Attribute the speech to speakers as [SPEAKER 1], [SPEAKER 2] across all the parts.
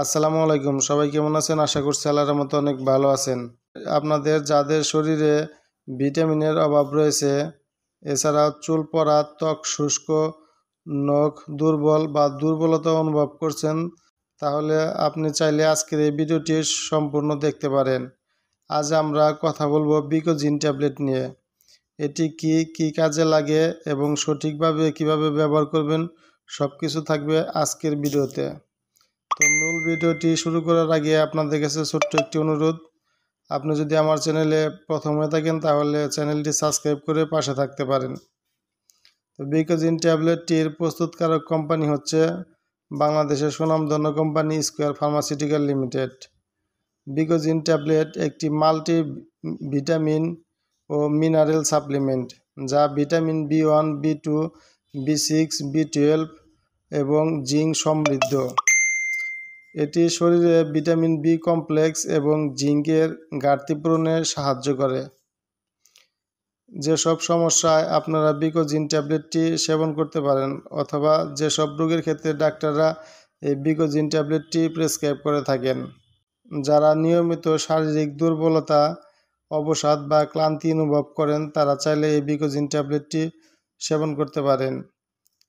[SPEAKER 1] আসসালামু আলাইকুম। সবাই কেমন আছেন? আশা করছি আল্লাহর রহমতে অনেক ভালো আছেন। আপনাদের যাদের শরীরে ভিটামিনের অভাব রয়েছে, এছাড়াও চুল পড়া, ত্বক শুষ্ক, নখ দুর্বল বা দুর্বলতা অনুভব করছেন, তাহলে আপনি চাইলে আজকের এই ভিডিওটি সম্পূর্ণ দেখতে পারেন। আজ আমরা কথা বলবো বিকোজিন ট্যাবলেট নিয়ে। এটি কি কাজে লাগে এবং সঠিকভাবে কিভাবে ব্যবহার করবেন, সব কিছু থাকবে আজকের ভিডিওতে। তো মূল ভিডিওটি শুরু করার আগে আপনাদের কাছে ছোট্ট একটি অনুরোধ, আপনি যদি আমার চ্যানেলে প্রথম হয়ে থাকেন তাহলে চ্যানেলটি সাবস্ক্রাইব করে পাশে থাকতে পারেন। তো বিকোজিন ট্যাবলেটটির প্রস্তুতকারক কোম্পানি হচ্ছে বাংলাদেশের সুনামধন্য company square pharmaceutical limited. বিকোজিন tablet একটি মাল্টি ভিটামিন ও মিনারেল সাপ্লিমেন্ট, যা ভিটামিন বি1, বি2, বি6, বি12 এবং জিঙ্ক সমৃদ্ধ। এটি শরীরে ভিটামিন বি কমপ্লেক্স এবং জিঙ্কের ঘাটতি পূরণে সাহায্য করে। যেসব সমস্যায় আপনারা বিকোজিন ট্যাবলেটটি সেবন করতে পারেন, অথবা যেসব রোগের ক্ষেত্রে ডাক্তাররা এই বিকোজিন ট্যাবলেটটি প্রেসক্রাইব করে থাকেন। যারা নিয়মিত শারীরিক দুর্বলতা, অবসাদ বা ক্লান্তি অনুভব করেন, তারা চাইলে এই বিকোজিন ট্যাবলেটটি সেবন করতে পারেন।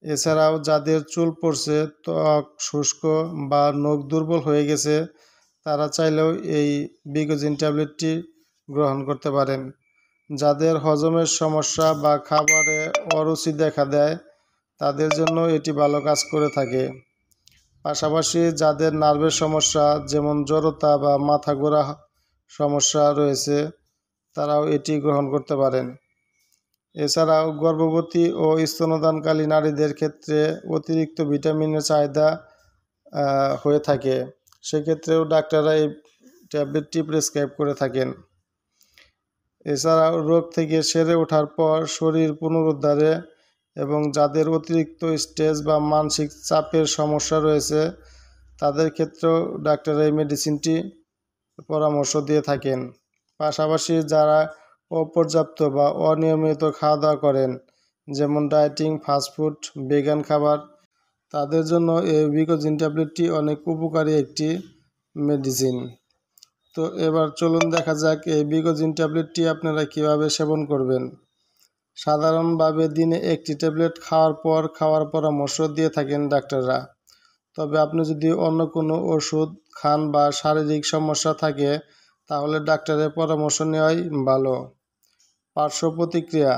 [SPEAKER 1] এছাড়াও যাদের চুল পড়ছে, ত্বক শুষ্ক বা নখ দুর্বল হয়ে গেছে, তারা চাইলেও এই বিকোজিন ট্যাবলেটটি গ্রহণ করতে পারেন। যাদের হজমের সমস্যা বা খাবারে অরুচি দেখা দেয়, তাদের জন্য এটি ভালো কাজ করে থাকে। পাশাপাশি যাদের নার্ভের সমস্যা যেমন জড়তা বা মাথা ঘোরা সমস্যা রয়েছে, তারাও এটি গ্রহণ করতে পারেন। এছাড়াও গর্ভবতী ও স্তন্যদানকারী নারীদের ক্ষেত্রে অতিরিক্ত ভিটামিনের চাহিদা হয়ে থাকে, সেক্ষেত্রেও ডাক্তাররা এই ট্যাবলেটটি প্রেসক্রাইব করে থাকেন। এছাড়াও রোগ থেকে সেরে ওঠার পর শরীর পুনরুদ্ধারে এবং যাদের অতিরিক্ত স্ট্রেস বা মানসিক চাপের সমস্যা রয়েছে, তাদের ক্ষেত্রেও ডাক্তাররা এই মেডিসিনটি পরামর্শ দিয়ে থাকেন। পাশাপাশি যারা অপর্যাপ্ত বা অনিয়মিত খাওয়া দাওয়া করেন, যেমন ডায়েটিং, ফাস্টফুড, ভেগান খাবার, তাদের জন্য এই বিকোজিন ট্যাবলেটটি অনেক উপকারী একটি মেডিসিন। তো এবার চলুন দেখা যাক এই বিকোজিন ট্যাবলেটটি আপনারা কিভাবে সেবন করবেন। সাধারণভাবে দিনে একটি ট্যাবলেট খাওয়ার পরামর্শ দিয়ে থাকেন ডাক্তাররা। তবে আপনি যদি অন্য কোনো ওষুধ খান বা শারীরিক সমস্যা থাকে, তাহলে ডাক্তারের পরামর্শ নেওয়াই ভালো। পার্শ্ব প্রতিক্রিয়া: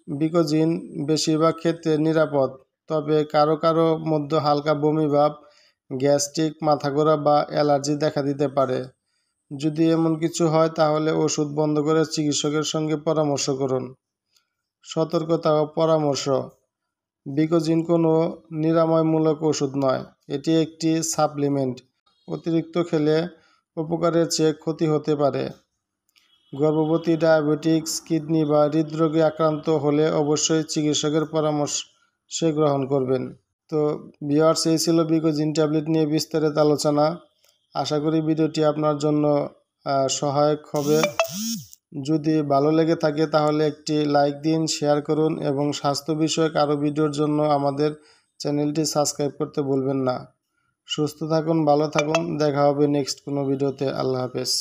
[SPEAKER 1] বিকোজিন বেশিরভাগ ক্ষেত্রে নিরাপদ, তবে কারো কারো মধ্যে হালকা বমি ভাব, গ্যাস্ট্রিক, মাথা ঘোরা বা অ্যালার্জি দেখা দিতে পারে। যদি এমন কিছু হয় তাহলে ওষুধ বন্ধ করে চিকিৎসকের সঙ্গে পরামর্শ করুন। সতর্কতা ও পরামর্শ: বিকোজিন কোনো নিরাময়মূলক ওষুধ নয়, এটি একটি সাপ্লিমেন্ট। অতিরিক্ত খেলে উপকারের চেয়ে ক্ষতি হতে পারে। গর্ভবতী, ডায়াবেটিক্স, কিডনি বা হৃদরোগে আক্রান্ত হলে অবশ্যই চিকিৎসকের পরামর্শ গ্রহণ করবেন। তো ভিউয়ার্স, এই ছিল বিকোজিন ট্যাবলেট নিয়ে বিস্তারিত আলোচনা। আশা করি ভিডিওটি আপনার জন্য সহায়ক হবে। যদি ভালো লেগে থাকে তাহলে একটি লাইক দিন, শেয়ার করুন এবং স্বাস্থ্য বিষয়ক আরও ভিডিওর জন্য আমাদের চ্যানেলটি সাবস্ক্রাইব করতে ভুলবেন না। সুস্থ থাকুন, ভালো থাকুন, দেখা হবে নেক্সট কোনো ভিডিওতে। আল্লাহ হাফেজ।